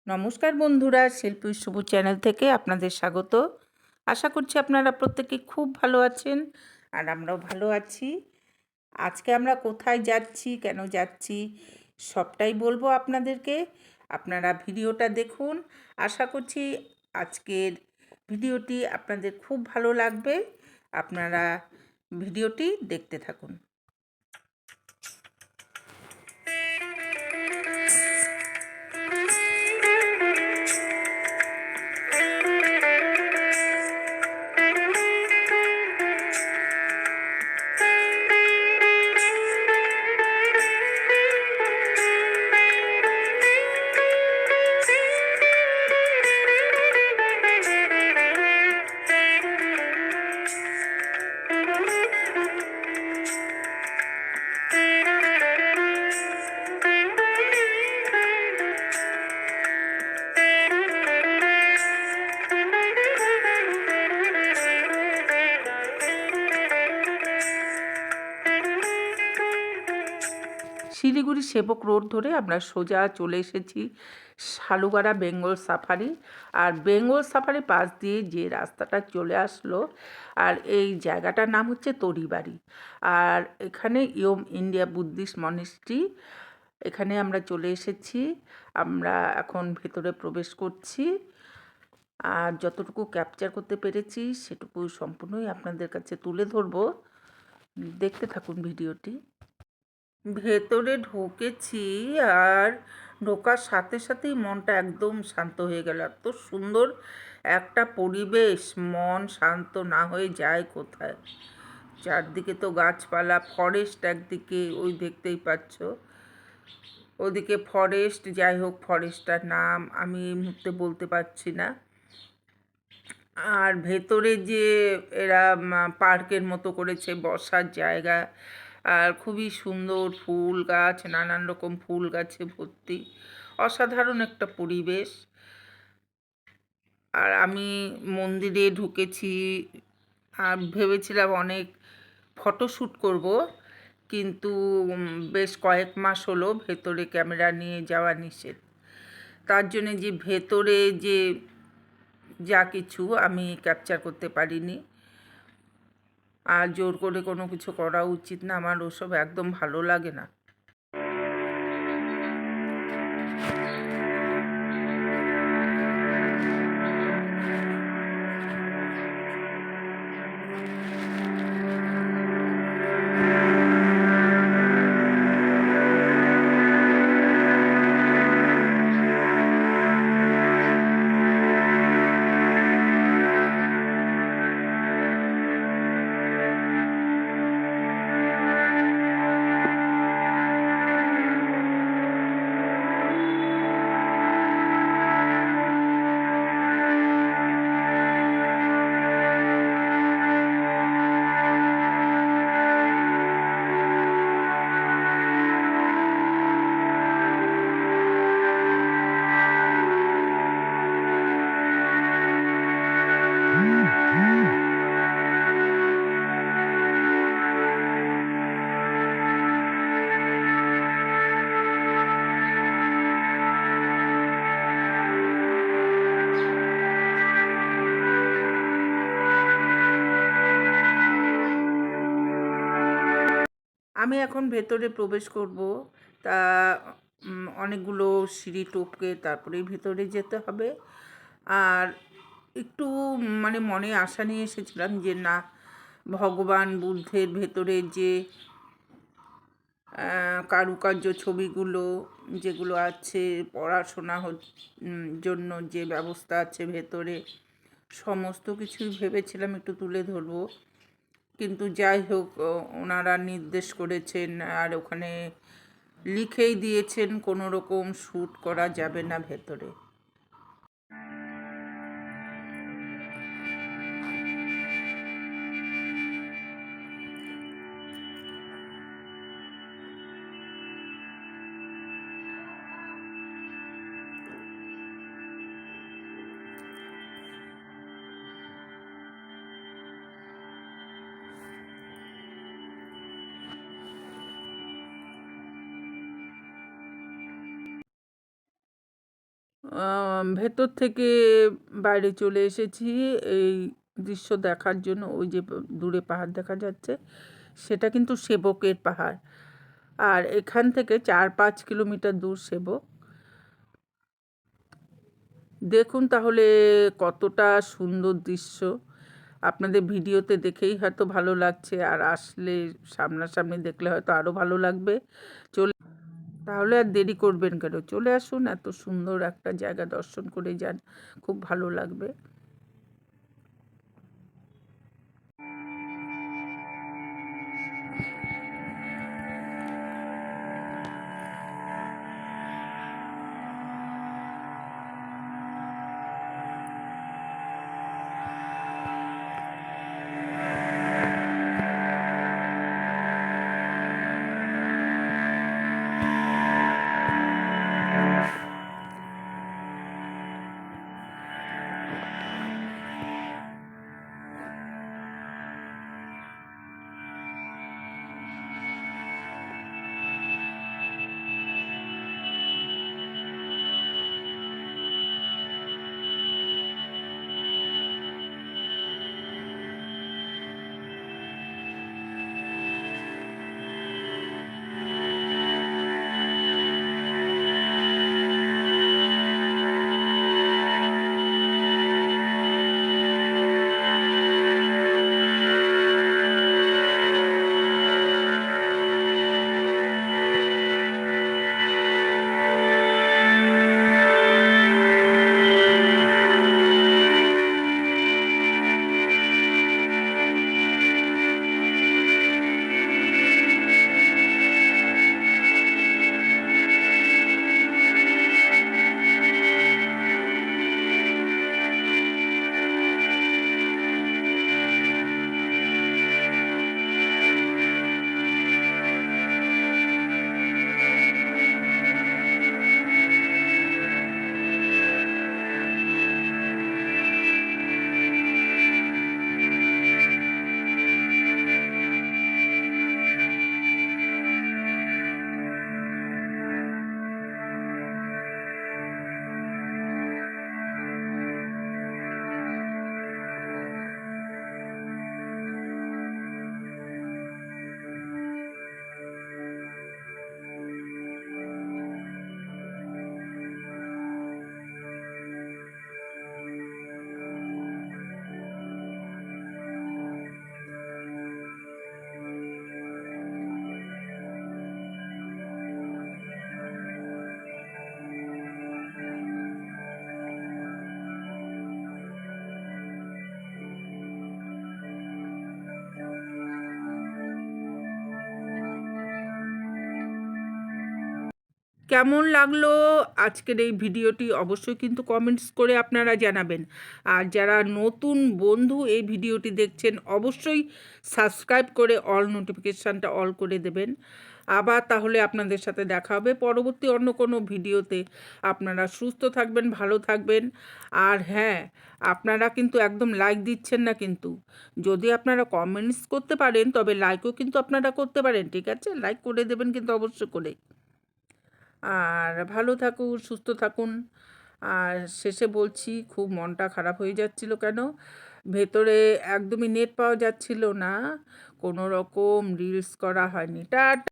নমস্কার বন্ধুরা, শিল্পী শুভ চ্যানেল থেকে আপনাদের স্বাগত। আশা করছি আপনারা প্রত্যেকে খুব ভালো আছেন আর আমরাও ভালো আছি। আজকে আমরা কোথায় যাচ্ছি, কেন যাচ্ছি সবটাই বলবো আপনাদেরকে। আপনারা ভিডিওটা দেখুন। আশা করছি আজকের ভিডিওটি আপনাদের খুব ভালো লাগবে। আপনারা ভিডিওটি দেখতে থাকুন। শিলিগুড়ি সেবক রোড ধরে আমরা সোজা চলে এসেছি শালুগাড়া বেঙ্গল সাফারি। আর বেঙ্গল সাফারি পাশ দিয়ে যে রাস্তাটা চলে আসলো, আর এই জায়গাটার নাম হচ্ছে তরিবাড়ি। আর এখানে ইয়ম ইন্ডিয়া বুদ্ধিস্ট মনেস্ট্রি, এখানে আমরা চলে এসেছি। আমরা এখন ভেতরে প্রবেশ করছি, আর যতটুকু ক্যাপচার করতে পেরেছি সেটুকু সম্পূর্ণই আপনাদের কাছে তুলে ধরবো। দেখতে থাকুন ভিডিওটি। ভেতরে ঢুকেছি, আর ঢোকার সাথে সাথেই মনটা একদম শান্ত হয়ে গেল। এত সুন্দর একটা পরিবেশ, মন শান্ত না হয়ে যায় কোথায়। চারদিকে তো গাছপালা, ফরেস্ট একদিকে, ওই দেখতেই পাচ্ছ ওদিকে ফরেস্ট। যাই হোক, ফরেস্টটার নাম আমি এই মুহূর্তে বলতে পারছি না। আর ভেতরে যে এরা পার্কের মতো করেছে, বসার জায়গা, আর খুবই সুন্দর ফুল গাছ, নানান রকম ফুল গাছে ভর্তি, অসাধারণ একটা পরিবেশ। আর আমি মন্দিরে ঢুকেছি, আর ভেবেছিলাম অনেক ফটোশ্যুট করব, কিন্তু বেশ কয়েক মাস হলো ভেতরে ক্যামেরা নিয়ে যাওয়া নিষেধ। তার জন্যে যে ভেতরে যে যা কিছু আমি ক্যাপচার করতে পারিনি। আর জোর করে কোনো কিছু করা উচিত না, আমার ওসব একদম ভালো লাগে না। আমি এখন ভেতরে প্রবেশ করব, তা অনেকগুলো সিঁড়ি টপকে তারপরেই ভেতরে যেতে হবে। আর একটু মনে আশা নিয়ে এসেছিলাম যে না, ভগবান বুদ্ধের ভেতরে যে কারুকার্য ছবিগুলো যেগুলো আছে, পড়াশোনা জন্য যে ব্যবস্থা আছে ভেতরে, সমস্ত কিছুই ভেবেছিলাম একটু তুলে ধরবো। কিন্তু যাই হোক, ওনারা নির্দেশ করেছেন আর ওখানে লিখেই দিয়েছেন কোনো রকম শ্যুট করা যাবে না ভেতরে। ভেতর থেকে বাইরে চলে এসেছি এই দৃশ্য দেখার জন্য। ওই যে দূরে পাহাড় দেখা যাচ্ছে, সেটা কিন্তু সেবকের পাহাড়। আর এখান থেকে 4-5 কিলোমিটার দূর সেবক। দেখুন তাহলে কতটা সুন্দর দৃশ্য। আপনাদের ভিডিওতে দেখেই হয়তো ভালো লাগছে, আর আসলে সামনাসামনি দেখলে হয়তো আরও ভালো লাগবে। তাহলে আর দেরি করবেন কেন, চলে আসুন, এত সুন্দর একটা জায়গা দর্শন করে যান, খুব ভালো লাগবে। কেমন লাগলো আজকের এই ভিডিওটি অবশ্যই কিন্তু কমেন্টস করে আপনারা জানাবেন। আর যারা নতুন বন্ধু এই ভিডিওটি দেখছেন অবশ্যই সাবস্ক্রাইব করে অল নোটিফিকেশানটা অল করে দেবেন। আবার তাহলে আপনাদের সাথে দেখা হবে পরবর্তী অন্য কোনো ভিডিওতে। আপনারা সুস্থ থাকবেন, ভালো থাকবেন। আর হ্যাঁ, আপনারা কিন্তু একদম লাইক দিচ্ছেন না কিন্তু। যদি আপনারা কমেন্টস করতে পারেন তবে লাইকও কিন্তু আপনারা করতে পারেন, ঠিক আছে? লাইক করে দেবেন কিন্তু অবশ্য করে। আর ভালো থাকুন, সুস্থ থাকুন। আর শেষে বলছি, খুব মনটা খারাপ হয়ে যাচ্ছিল কেন, ভেতরে একদমই নেট পাওয়া যাচ্ছিল না, কোনো রকম রিলস করা হয়নি। টাটা।